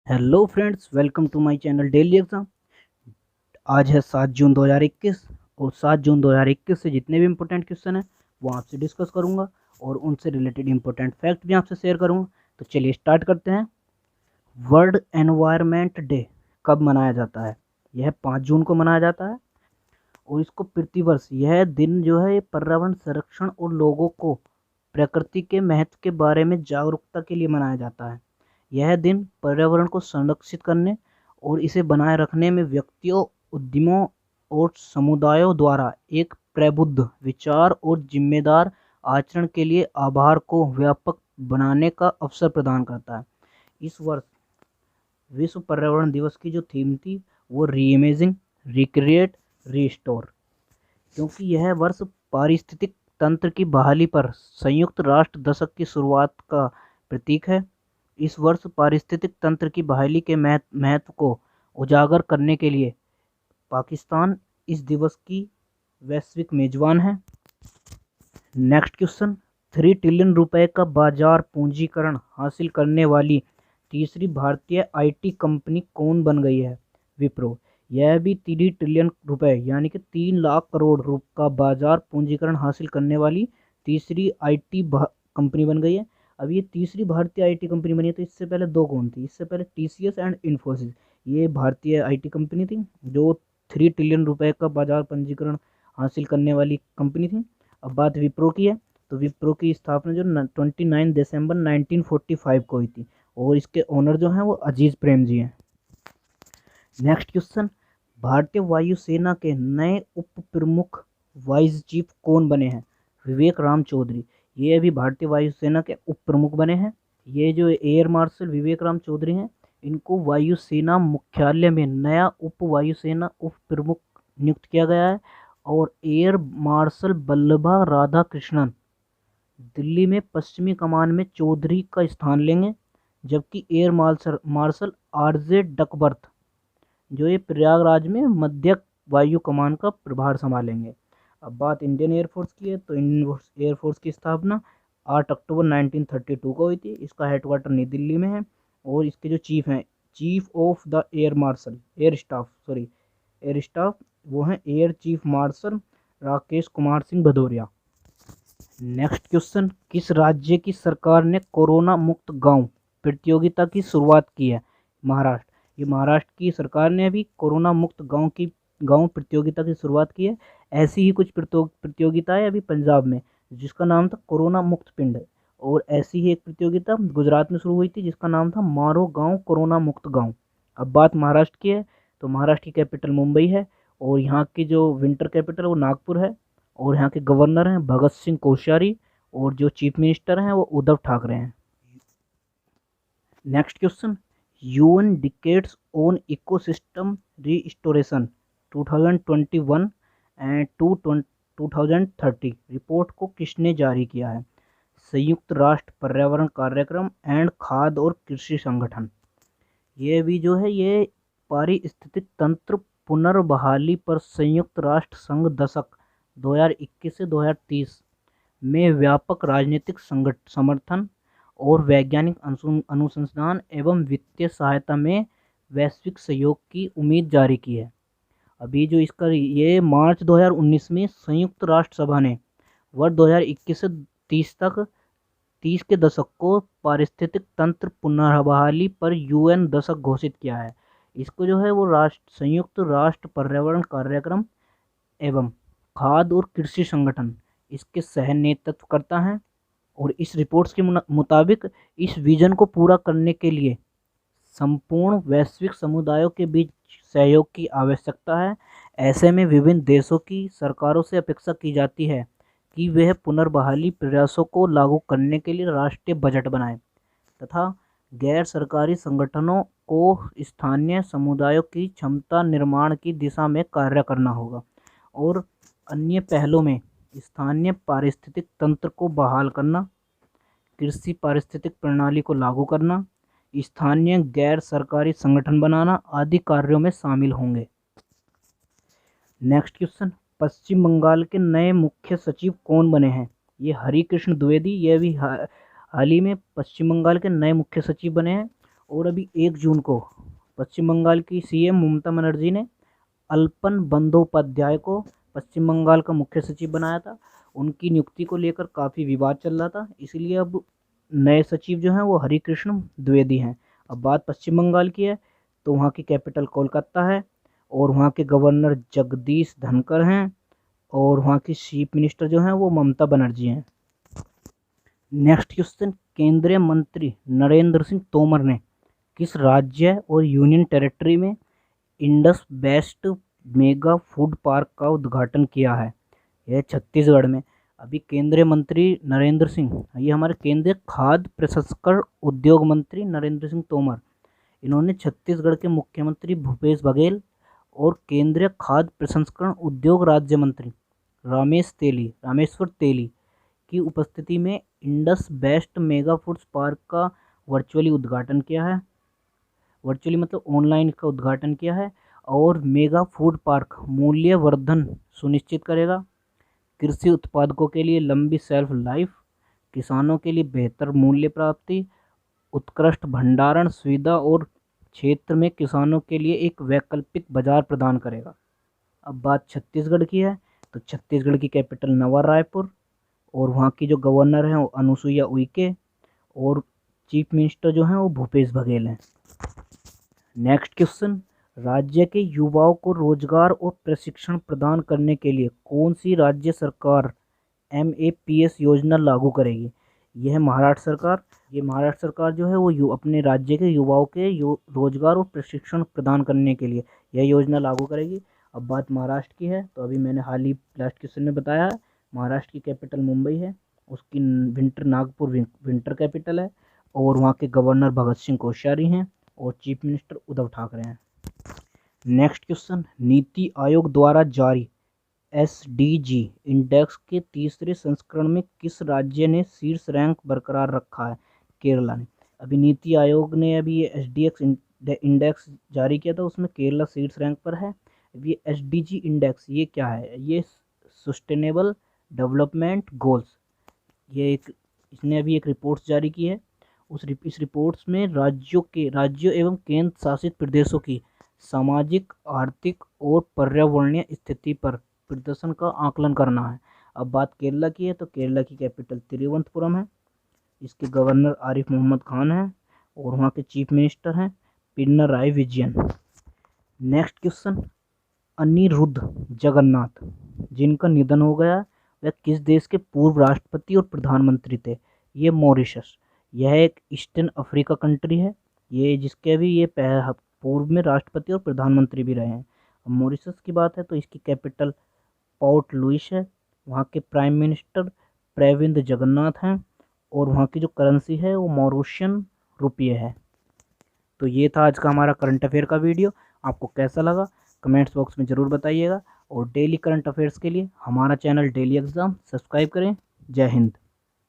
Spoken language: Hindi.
Hello friends, welcome to my channel daily exam. आज है 7 जून 2021 और 7 जून 2021 से जितने भी इम्पोर्टेंट क्वेश्चन हैं वो आपसे डिस्कस करूंगा और उनसे रिलेटेड इम्पोर्टेंट फैक्ट भी आपसे शेयर करूंगा। तो चलिए स्टार्ट करते हैं। वर्ल्ड एनवायरनमेंट डे कब मनाया जाता है? यह 5 जून को मनाया जाता है और इसको प्रतिवर्ष यह दिन जो है ये पर्यावरण संरक्षण और लोगों को प्रकृति के महत्व के बारे में जागरूकता के लिए मनाया जाता है। यह दिन पर्यावरण को संरक्षित करने और इसे बनाए रखने में व्यक्तियों, उद्यमों और समुदायों द्वारा एक प्रबुद्ध विचार और जिम्मेदार आचरण के लिए आभार को व्यापक बनाने का अवसर प्रदान करता है। इस वर्ष विश्व पर्यावरण दिवस की जो थीम थी वो रीइमेजिंग, रिक्रिएट, रिस्टोर, क्योंकि यह वर्ष पारिस्थितिक तंत्र की बहाली पर संयुक्त राष्ट्र दशक की शुरुआत का प्रतीक है। इस वर्ष पारिस्थितिक तंत्र की बहाली के महत्व को उजागर करने के लिए पाकिस्तान इस दिवस की वैश्विक मेजबान है। नेक्स्ट क्वेश्चन, 3 ट्रिलियन रुपए का बाजार पूंजीकरण हासिल करने वाली तीसरी भारतीय आईटी कंपनी कौन बन गई है? विप्रो। यह भी 3 ट्रिलियन रुपए यानी कि 3 लाख करोड़ का बाजार पूंजीकरण हासिल करने वाली तीसरी आईटी कंपनी बन गई है। अब ये तीसरी भारतीय आईटी कंपनी बनी है, तो इससे पहले दो कौन थी? इससे पहले टीसीएस एंड इन्फोसिस, ये भारतीय आईटी कंपनी थी जो 3 ट्रिलियन रुपए का बाजार पंजीकरण हासिल करने वाली कंपनी थी। अब बात विप्रो की है, तो विप्रो की स्थापना जो 29 दिसंबर 1945 को हुई थी और इसके ओनर जो हैं वो अजीज प्रेम जी हैं। नेक्स्ट क्वेश्चन, भारतीय वायुसेना के नए उप प्रमुख वाइस चीफ कौन बने हैं? विवेक राम चौधरी। ये अभी भारतीय वायुसेना के उप प्रमुख बने हैं। ये जो एयर मार्शल विवेक राम चौधरी हैं, इनको वायुसेना मुख्यालय में नया उप वायुसेना उप प्रमुख नियुक्त किया गया है और एयर मार्शल बल्लभा राधा कृष्णन दिल्ली में पश्चिमी कमान में चौधरी का स्थान लेंगे, जबकि एयर मार्शल आरजे डकवर्थ जो ये प्रयागराज में मध्य वायु कमान का प्रभार संभालेंगे। अब बात इंडियन एयरफोर्स की है, तो इंडियन एयरफोर्स की स्थापना 8 अक्टूबर 1932 को हुई थी। इसका हेडक्वार्टर नई दिल्ली में है और इसके जो चीफ हैं, chief of the air staff वो हैं air chief marshal Rakesh Kumar Singh Bhadauria. Next question, किस राज्य की सरकार ने कोरोना मुक्त गांव प्रतियोगिता की शुरुआत की है? महाराष्ट्र। ये महाराष्ट्र की सरकार ने अभी कोरोना मुक्त गांव प्रतियोगिता की शुरुआत की है। ऐसी ही कुछ प्रतियोगिताएं अभी पंजाब में, जिसका नाम था कोरोना मुक्त पिंड, और ऐसी ही एक प्रतियोगिता गुजरात में शुरू हुई थी जिसका नाम था मारो गांव कोरोना मुक्त गांव। अब बात महाराष्ट्र की है, तो महाराष्ट्र की कैपिटल मुंबई है और यहाँ की जो विंटर कैपिटल वो नागपुर है और यहाँ के गवर्नर हैं भगत सिंह कोश्यारी और जो चीफ मिनिस्टर हैं वो उद्धव ठाकरे हैं। Next question, UN decades on ecosystem restoration 2021 and 2030 report को किसने जारी किया है? संयुक्त राष्ट्र पर्यावरण कार्यक्रम एंड खाद्य और कृषि संगठन। ये भी जो है ये पारिस्थितिक तंत्र पुनर्बहाली पर संयुक्त राष्ट्र संघ दशक 2021 से 2030 में व्यापक राजनीतिक समर्थन और वैज्ञानिक अनुसंधान एवं वित्तीय सहायता में वैश्विक सहयोग की उम्मीद जारी की है। अभी जो इसका ये मार्च 2019 में संयुक्त राष्ट्र सभा ने वर्ष 2021 से 30 के दशक को पारिस्थितिक तंत्र पुनर्बहाली पर यूएन दशक घोषित किया है। इसको जो है वो संयुक्त राष्ट्र पर्यावरण कार्यक्रम एवं खाद्य और कृषि संगठन इसके सह नेतृत्व करता है और इस रिपोर्ट्स के मुताबिक इस विजन को पूरा करने के लिए संपूर्ण वैश्विक समुदायों के बीच सहयोग की आवश्यकता है। ऐसे में विभिन्न देशों की सरकारों से अपेक्षा की जाती है कि वह पुनर्बहाली प्रयासों को लागू करने के लिए राष्ट्रीय बजट बनाएं तथा गैर सरकारी संगठनों को स्थानीय समुदायों की क्षमता निर्माण की दिशा में कार्य करना होगा और अन्य पहलों में स्थानीय पारिस्थितिक तंत्र को बहाल करना, कृषि पारिस्थितिक प्रणाली को लागू करना, स्थानीय गैर सरकारी संगठन बनाना आदि कार्यों में शामिल होंगे। नेक्स्ट क्वेश्चन, पश्चिम बंगाल के नए मुख्य सचिव कौन बने हैं? ये हरि कृष्ण द्विवेदी, ये भी हाल ही में पश्चिम बंगाल के नए मुख्य सचिव बने हैं और अभी 1 जून को पश्चिम बंगाल की सीएम ममता बनर्जी ने अल्पन बंदोपाध्याय को पश्चिम बंगाल का मुख्य सचिव बनाया था। उनकी नियुक्ति को लेकर काफ़ी विवाद चल रहा था, इसलिए अब नए सचिव जो हैं वो हरिकृष्ण द्विवेदी हैं। अब बात पश्चिम बंगाल की है तो वहाँ की कैपिटल कोलकाता है और वहाँ के गवर्नर जगदीश धनखड़ हैं और वहाँ की चीफ मिनिस्टर जो हैं वो ममता बनर्जी हैं। नेक्स्ट क्वेश्चन, केंद्रीय मंत्री नरेंद्र सिंह तोमर ने किस राज्य और यूनियन टेरिटरी में Indus best mega food park का उद्घाटन किया है? यह छत्तीसगढ़ में। अभी केंद्रीय मंत्री नरेंद्र सिंह, ये हमारे केंद्रीय खाद्य प्रसंस्करण उद्योग मंत्री नरेंद्र सिंह तोमर, इन्होंने छत्तीसगढ़ के मुख्यमंत्री भूपेश बघेल और केंद्रीय खाद्य प्रसंस्करण उद्योग राज्य मंत्री रामेश्वर तेली की उपस्थिति में Indus best mega foods park का वर्चुअली उद्घाटन किया है। वर्चुअली मतलब ऑनलाइन का उद्घाटन किया है। और मेगा फूड पार्क मूल्य वर्धन सुनिश्चित करेगा, कृषि उत्पादकों के लिए लंबी शेल्फ लाइफ, किसानों के लिए बेहतर मूल्य प्राप्ति, उत्कृष्ट भंडारण सुविधा और क्षेत्र में किसानों के लिए एक वैकल्पिक बाजार प्रदान करेगा। अब बात छत्तीसगढ़ की है तो छत्तीसगढ़ की कैपिटल नवा रायपुर और वहाँ की जो गवर्नर हैं वो अनुसुईया उइके और चीफ मिनिस्टर जो हैं वो भूपेश बघेल हैं। नेक्स्ट क्वेश्चन, राज्य के युवाओं को रोजगार और प्रशिक्षण प्रदान करने के लिए कौन सी राज्य सरकार MAPS योजना लागू करेगी? यह महाराष्ट्र सरकार। ये महाराष्ट्र सरकार जो है वो अपने राज्य के युवाओं के रोजगार और प्रशिक्षण प्रदान करने के लिए यह योजना लागू करेगी। अब बात महाराष्ट्र की है तो अभी मैंने हाल ही लास्ट क्वेश्चन में बताया है, महाराष्ट्र की कैपिटल मुंबई है, उसकी नागपुर विंटर कैपिटल है और वहाँ के गवर्नर भगत सिंह कोश्यारी हैं और चीफ मिनिस्टर उद्धव ठाकरे हैं। नेक्स्ट क्वेश्चन, नीति आयोग द्वारा जारी SDG इंडेक्स के तीसरे संस्करण में किस राज्य ने शीर्ष रैंक बरकरार रखा है? केरला ने। अभी नीति आयोग ने अभी ये SDX इंडेक्स जारी किया था, उसमें केरला शीर्ष रैंक पर है। ये SDG इंडेक्स ये क्या है? ये सस्टेनेबल डेवलपमेंट गोल्स, इसने अभी एक रिपोर्ट जारी की है। इस रिपोर्ट्स में राज्यों एवं केंद्र शासित प्रदेशों की सामाजिक, आर्थिक और पर्यावरणीय स्थिति पर प्रदर्शन का आकलन करना है। अब बात केरला की है तो केरला की कैपिटल तिरुवनंतपुरम है, इसके गवर्नर आरिफ मोहम्मद खान हैं और वहाँ के चीफ मिनिस्टर हैं पिनराई विजयन। नेक्स्ट क्वेश्चन, अनिरुद्ध जगन्नाथ जिनका निधन हो गया वह किस देश के पूर्व राष्ट्रपति और प्रधानमंत्री थे? ये मॉरिशस। यह एक ईस्टर्न अफ्रीका कंट्री है, ये जिसके भी ये पूर्व में राष्ट्रपति और प्रधानमंत्री भी रहे हैं। अब मॉरिशस की बात है तो इसकी कैपिटल पोर्ट लुइस है, वहाँ के प्राइम मिनिस्टर प्रविंद जगन्नाथ हैं और वहाँ की जो करेंसी है वो मॉरिशियन रुपये है। तो ये था आज का हमारा करंट अफेयर का वीडियो। आपको कैसा लगा कमेंट्स बॉक्स में ज़रूर बताइएगा और डेली करंट अफेयर्स के लिए हमारा चैनल डेली एग्ज़ाम सब्सक्राइब करें। जय हिंद।